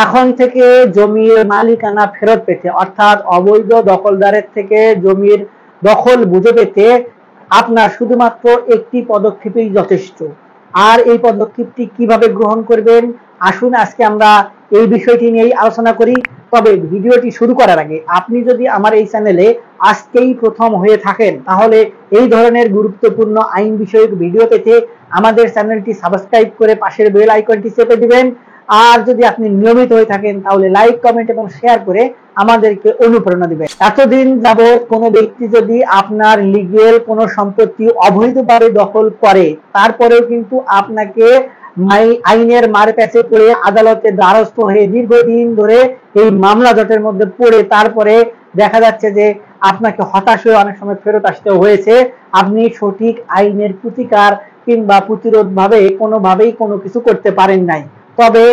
এখন থেকে জমির মালিকানা ফেরত পেতে, অর্থাৎ অবৈধ দখলদারের থেকে জমির দখল বুঝে পেতে আপনার শুধুমাত্র একটি পদক্ষেপই যথেষ্ট। আর এই পদক্ষেপটি কিভাবে গ্রহণ করবেন, আসুন আজকে আমরা এই বিষয়টি নিয়েই আলোচনা করি। তবে ভিডিওটি শুরু করার আগে আপনি যদি আমার এই চ্যানেলে আজকেই প্রথম হয়ে থাকেন, তাহলে এই ধরনের গুরুত্বপূর্ণ আইন বিষয়ক ভিডিও পেতে আমাদের চ্যানেলটি সাবস্ক্রাইব করে পাশের বেল আইকনটি চেপে দিবেন। আর যদি আপনি নিয়মিত হয়ে থাকেন, তাহলে লাইক, কমেন্ট এবং শেয়ার করে আমাদেরকে অনুপ্রেরণা দিবেন। এতদিন যাবৎ কোনো ব্যক্তি যদি আপনার লিগেল কোনো সম্পত্তি অবৈধভাবে দখল করে, তারপরেও কিন্তু আপনাকে আইনের মার প্যাচে পড়ে আদালতের দ্বারস্থ হয়ে দীর্ঘদিন ধরে এই মামলা জটের মধ্যে পড়ে তারপরে দেখা যাচ্ছে যে আপনাকে হতাশ হয়ে অনেক সময় ফেরত আসতে হয়েছে। আপনি সঠিক আইনের প্রতিকার কিংবা প্রতিরোধ ভাবে কোনোভাবেই কোনো কিছু করতে পারেন নাই। তবে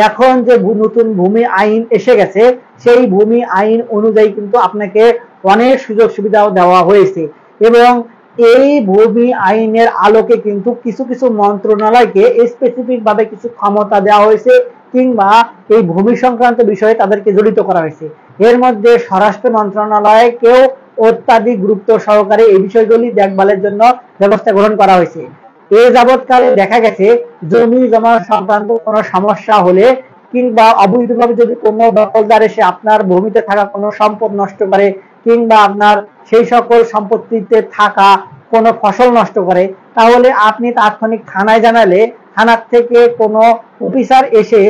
এখন যে নতুন ভূমি আইন এসে গেছে, সেই ভূমি আইন অনুযায়ী কিন্তু আপনাকে অনেক সুযোগ সুবিধাও দেওয়া হয়েছে এবং এই ভূমি আইনের আলোকে কিন্তু কিছু কিছু মন্ত্রণালয়কে স্পেসিফিক ভাবে কিছু ক্ষমতা দেওয়া হয়েছে কিংবা এই ভূমি সংক্রান্ত বিষয়ে তাদেরকে জড়িত করা হয়েছে। এর মধ্যে স্বরাষ্ট্র মন্ত্রণালয়কেও অত্যাধিক গুরুত্ব সহকারে এই বিষয়গুলি দেখভালের জন্য ব্যবস্থা গ্রহণ করা হয়েছে। এ যাবৎকালে দেখা গেছে জমি জমা সংক্রান্ত কোনো সমস্যা হলে কিংবা অবৈধভাবে যদি কোনো দখলদার এসে আপনার ভূমিতে থাকা কোনো সম্পদ নষ্ট করে কিংবা আপনার সেই সকল সম্পত্তিতে থাকা কোনো ফসল নষ্ট করে, তাহলে আপনি তাৎক্ষণিক থানায় জানালে থানার থেকে কোনো অফিসার এসে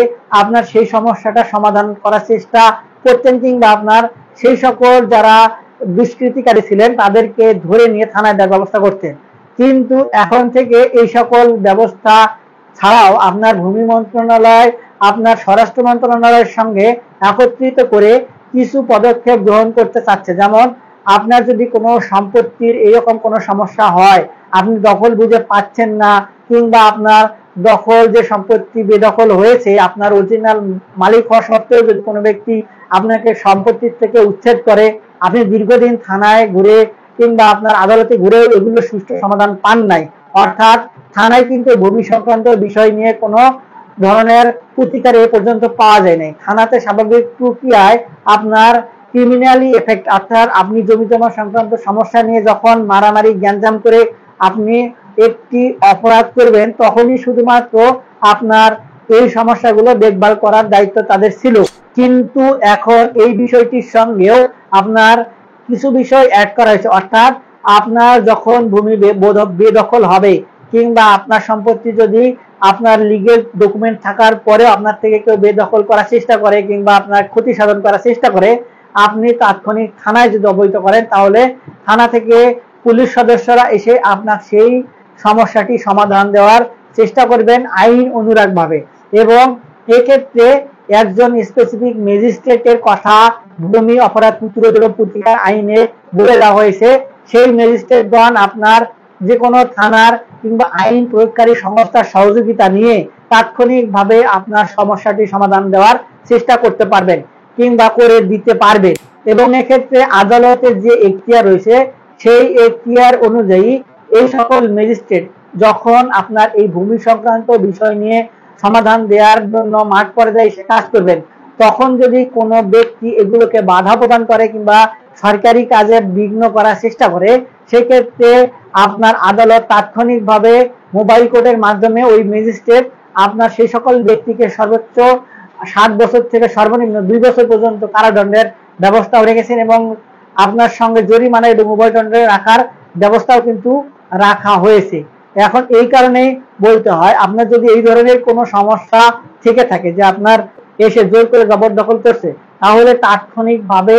আপনার সেই সমস্যাটা সমাধান করার চেষ্টা করতেন কিংবা আপনার সেই সকল যারা দুষ্কৃতিকারী ছিলেন তাদেরকে ধরে নিয়ে থানায় দেওয়ার ব্যবস্থা করতেন। কিন্তু এখন থেকে এই সকল ব্যবস্থা ছাড়াও আপনার ভূমি মন্ত্রণালয় আপনার স্বরাষ্ট্র মন্ত্রণালয়ের সঙ্গে একত্রিত করে কিছু পদক্ষেপ গ্রহণ করতে চাচ্ছে। যেমন আপনার যদি কোনো সম্পত্তির এরকম কোনো সমস্যা হয়, আপনি দখল বুঝে পাচ্ছেন না কিংবা আপনার দখল যে সম্পত্তি বেদখল হয়েছে আপনার অরিজিনাল মালিক হওয়া সত্ত্বেও যদি কোনো ব্যক্তি আপনাকে সম্পত্তির থেকে উচ্ছেদ করে, আপনি দীর্ঘদিন থানায় ঘুরে কিংবা আপনার আদালতে ঘুরেও এগুলো সুষ্ঠু সমাধান পান নাই, অর্থাৎ থানায় কিন্তু ভূমি সংক্রান্ত বিষয় নিয়ে কোনো ধরনের প্রতিকার এ পর্যন্ত পাওয়া যায় নাই। থানাতে স্বাভাবিক প্রক্রিয়ায় আপনার ক্রিমিনালি এফেক্ট, অর্থাৎ আপনি জমি জমা সংক্রান্ত সমস্যা নিয়ে যখন মারামারি গ্যাঞ্জাম করে আপনি একটি অপরাধ করবেন, তখনই শুধুমাত্র আপনার এই সমস্যাগুলো দেখভাল করার দায়িত্ব তাদের ছিল। কিন্তু এখন এই বিষয়টির সঙ্গেও আপনার কিছু বিষয় অ্যাড করা হয়েছে, অর্থাৎ আপনার যখন ভূমি বেদখল হবে কিংবা আপনার সম্পত্তি যদি আপনার লিগেল ডকুমেন্ট থাকার পরেও আপনার থেকে কেউ বেদখল করার চেষ্টা করে কিংবা আপনার ক্ষতি সাধন করার চেষ্টা করে, আপনি তাৎক্ষণিক থানায় যদি অবহিত করেন, তাহলে থানা থেকে পুলিশ সদস্যরা এসে আপনার সেই সমস্যাটি সমাধান দেওয়ার চেষ্টা করবেন আইন অনুরাগ ভাবে। এবং এক্ষেত্রে একজন স্পেসিফিক ম্যাজিস্ট্রেটের কথা ভূমি অপরাধ প্রতিরোধ এবং প্রতিকার আইনে বলে দেওয়া হয়েছে। সেই ম্যাজিস্ট্রেটগণ আপনার যে কোনো থানার কিংবা আইন প্রয়োগকারী সংস্থার সহযোগিতা নিয়ে তাৎক্ষণিকভাবে আপনার সমস্যাটি সমাধান দেওয়ার চেষ্টা করতে পারবেন কিংবা করে দিতে পারবেন। এবং এক্ষেত্রে আদালতের যে এখতিয়ার রয়েছে, সেই এখতিয়ার অনুযায়ী এই সকল ম্যাজিস্ট্রেট যখন আপনার এই ভূমি সংক্রান্ত বিষয় নিয়ে সমাধান দেওয়ার জন্য মাঠ পর্যায়ে এসে কাজ করবেন, তখন যদি কোনো ব্যক্তি এগুলোকে বাধা প্রদান করে কিংবা সরকারি কাজে বিঘ্ন করার চেষ্টা করে, সেক্ষেত্রে আপনার আদালত তাৎক্ষণিকভাবে মোবাইল কোর্টের মাধ্যমে ওই ম্যাজিস্ট্রেট আপনার সেই সকল ব্যক্তিকে সর্বোচ্চ 7 বছর থেকে সর্বনিম্ন 2 বছর পর্যন্ত কারাদণ্ডের ব্যবস্থাও রেখেছেন এবং আপনার সঙ্গে জরিমানা এবং উভয়দণ্ডে রাখার ব্যবস্থাও কিন্তু রাখা হয়েছে। এখন এই কারণেই বলতে হয়, আপনার যদি এই ধরনের কোনো সমস্যা থেকে থাকে যে আপনার এসে জোর করে জবরদখল করছে, তাহলে তাৎক্ষণিকভাবে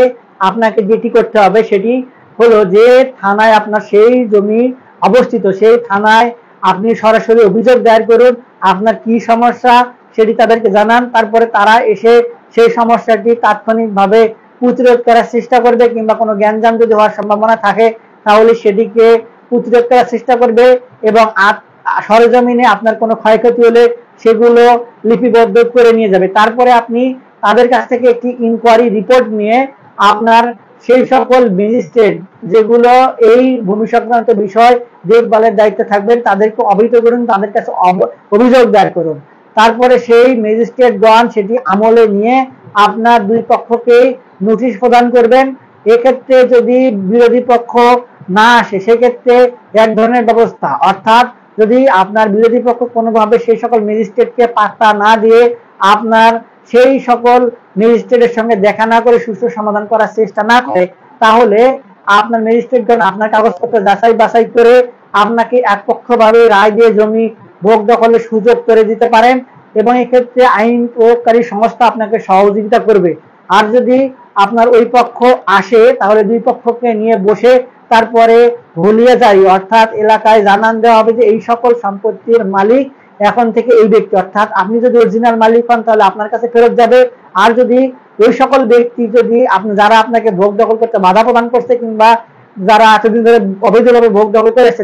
আপনাকে যেটি করতে হবে সেটি হলো যে থানায় আপনার সেই জমি অবস্থিত, সেই থানায় আপনি সরাসরি অভিযোগ দায়ের করুন, আপনার কি সমস্যা সেটি তাদেরকে জানান। তারপরে তারা এসে সেই সমস্যাটি তাৎক্ষণিকভাবে প্রতিরোধ করার চেষ্টা করবে কিংবা কোনো গ্যাঞ্জাম যদি হওয়ার সম্ভাবনা থাকে তাহলে সেটিকে প্রতিরোধ করার চেষ্টা করবে এবং সরেজমিনে আপনার কোনো ক্ষয়ক্ষতি হলে সেগুলো লিপিবদ্ধ করে নিয়ে যাবে। তারপরে আপনি তাদের কাছ থেকে একটি ইনকোয়ারি রিপোর্ট নিয়ে আপনার সেই সকল ম্যাজিস্ট্রেট যেগুলো এই ভূমি সংক্রান্ত বিষয় দেখভালের দায়িত্বে থাকবেন তাদেরকে অবহিত করুন, তাদের কাছে অভিযোগ দায়ের করুন। তারপরে সেই ম্যাজিস্ট্রেটগণ সেটি আমলে নিয়ে আপনার দুই পক্ষকেই নোটিশ প্রদান করবেন। এক্ষেত্রে যদি বিরোধী পক্ষ না আসে সেক্ষেত্রে এক ধরনের ব্যবস্থা, অর্থাৎ যদি আপনার বিরোধী পক্ষ কোনোভাবে সেই সকল ম্যাজিস্ট্রেটকে পাত্তা না দিয়ে আপনার সেই সকল ম্যাজিস্ট্রেটের সঙ্গে দেখা না করে সুষ্ঠু সমাধান করার চেষ্টা না করে, তাহলে আপনার ম্যাজিস্ট্রেটগণ আপনার কাগজপত্র যাচাই বাছাই করে আপনাকে একপক্ষভাবে রায় দিয়ে জমি ভোগ দখলের সুযোগ করে দিতে পারেন এবং এক্ষেত্রে আইন প্রয়োগকারী সংস্থা আপনাকে সহযোগিতা করবে। আর যদি আপনার ওই পক্ষ আসে তাহলে দুই পক্ষকে নিয়ে বসে তারপরে ভুলিয়ে যাই, অর্থাৎ এলাকায় জানান দেওয়া হবে যে এই সকল সম্পত্তির মালিক এখন থেকে এই ব্যক্তি, অর্থাৎ আপনি যদি অরিজিনাল মালিক হন তাহলে আপনার কাছে ফেরত যাবে। আর যদি ওই সকল ব্যক্তি যদি আপনি যারা আপনাকে ভোগ দখল করতে বাধা প্রদান করছে কিংবা যারা এতদিন ধরে অবৈধভাবে ভোগ দখল করেছে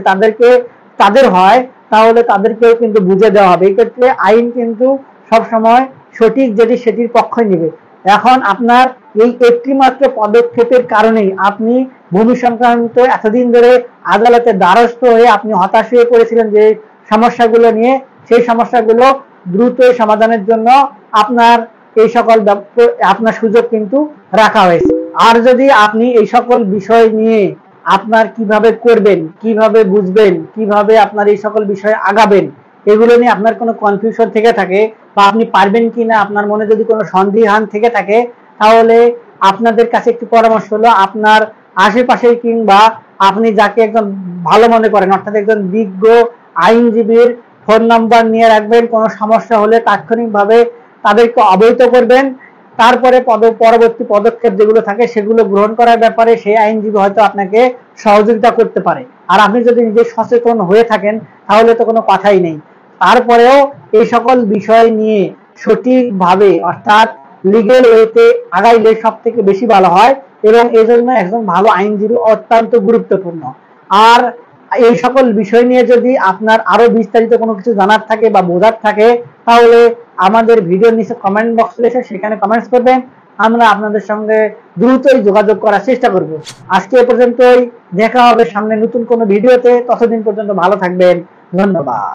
তাদের হয়, তাহলে তাদেরকেও কিন্তু বুঝে দেওয়া হবে। এক্ষেত্রে আইন কিন্তু সবসময় সঠিক যেটি সেটির পক্ষই নেবে। এখন আপনার এই একটি মাত্র পদক্ষেপের কারণেই আপনি ভূমি সংক্রান্ত এতদিন ধরে আদালতের দ্বারস্থ হয়ে আপনি হতাশ হয়ে পড়েছিলেন যে সমস্যাগুলো নিয়ে, সেই সমস্যাগুলো দ্রুত সমাধানের জন্য আপনার এই সকল আপনার সুযোগ কিন্তু রাখা হয়েছে। আর যদি আপনি এই সকল বিষয় নিয়ে আপনার কিভাবে করবেন, কিভাবে বুঝবেন, কিভাবে আপনার এই সকল বিষয়ে আগাবেন, এগুলো নিয়ে আপনার কোনো কনফিউশন থেকে থাকে বা আপনি পারবেন কিনা আপনার মনে যদি কোনো সন্দিহান থেকে থাকে, তাহলে আপনাদের কাছে একটি পরামর্শ হলো আপনার আশেপাশে কিংবা আপনি যাকে একজন ভালো মনে করেন অর্থাৎ একজন বিজ্ঞ আইনজীবীর ফোন নাম্বার নিয়ে রাখবেন। কোনো সমস্যা হলে তাৎক্ষণিকভাবে তাদেরকে অবহিত করবেন। তারপরে পরবর্তী পদক্ষেপ যেগুলো থাকে সেগুলো গ্রহণ করার ব্যাপারে সেই আইনজীবী হয়তো আপনাকে সহযোগিতা করতে পারে। আর আপনি যদি নিজে সচেতন হয়ে থাকেন তাহলে তো কোনো কথাই নেই। তারপরেও এই সকল বিষয় নিয়ে সঠিকভাবে অর্থাৎ লিগেল ওয়েতে আগাইলে সব থেকে বেশি ভালো হয় এবং এই জন্য একজন ভালো আইনজীবী অত্যন্ত গুরুত্বপূর্ণ। আর এই সকল বিষয় নিয়ে যদি আপনার আরো বিস্তারিত কোনো কিছু জানার থাকে বা বোঝার থাকে তাহলে আমাদের ভিডিওর নিচে কমেন্ট বক্স রয়েছে, সেখানে কমেন্টস করবেন। আমরা আপনাদের সঙ্গে দ্রুতই যোগাযোগ করার চেষ্টা করব। আজকে এ পর্যন্তই, দেখা হবে সামনে নতুন কোনো ভিডিওতে। ততদিন পর্যন্ত ভালো থাকবেন, ধন্যবাদ।